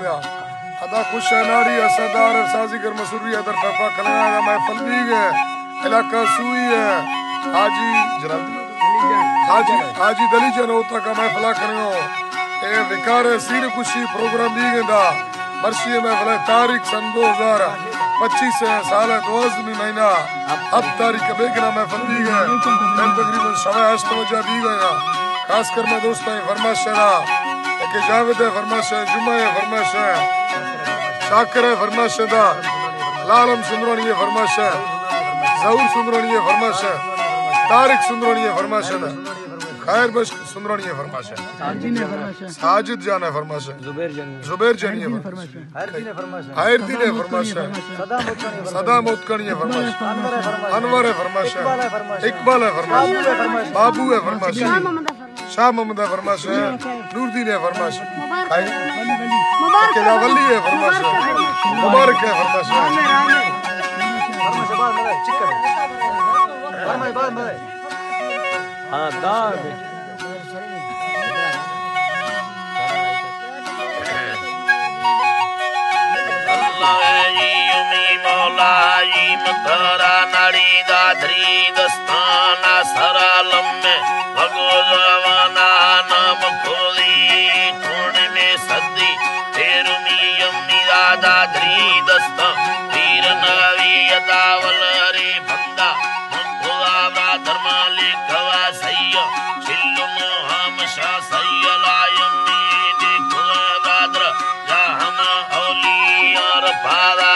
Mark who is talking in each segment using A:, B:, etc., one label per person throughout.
A: अदा खुश नाड़ी असदार साजीगर मसूरी अदर पपा कलना महफल भी है इलाका सुई है हाजी हाजी दलीजन होता का महफला करियो ए विकार सीर खुशी प्रोग्राम भी गेंदा मर्शी महफल तारीख सन 2025 साल 12 महीना अब तारीख बेगना महफल भी है तकरीबन 8:30 बजे भी गया खास कर मैं दोस्तों फरमाइश है कि जावेद है फरमाइश है जुम्मा है फरमाइश है शाकिर है फरमाइश है लालम सुंदरानी है फरमाइश है जहूर सुंदरानी है फरमाइश है तारिक सुंदरानी है फरमाइश है खैर बश सुंदरानी है फरमाइश है साजिद जान है फरमाइश है जुबैर जानी है हायरदीन है फरमाइश है सदा मोतकनी है फरमाइश अनवर है फरमाइश है इकबाल है फरमाइश बाबू है फरमाइश है शाह मोहम्मद है फरमाइश है नूरदीन है फरमाइश है वली है फरमाइश है मुबारक है फरमाइश है हाँ दार मौलाई मथरा नाड़ी दाधरी दस्ताना सरालम में भगो जवाना नाम खोली थोड़ में सदी तेरुमी यमनी दाधरी दस्ता वीर नवी यदावल रे बंदा मंगोला धर्माले गवा सैया चिल्लु हमशा सैया लायमी दे कुलगाद्र जहम औली और पारा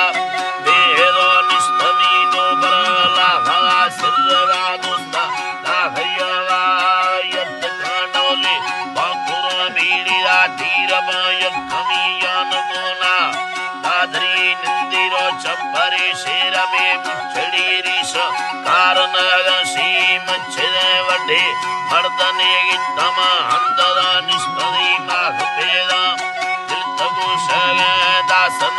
A: चंपरे शेर में मुछड़ी रिस कारण सीम छिरे वडे मर्दने तमा अंदरा निष्पदी माख पेदा दिल तगु सगे दासन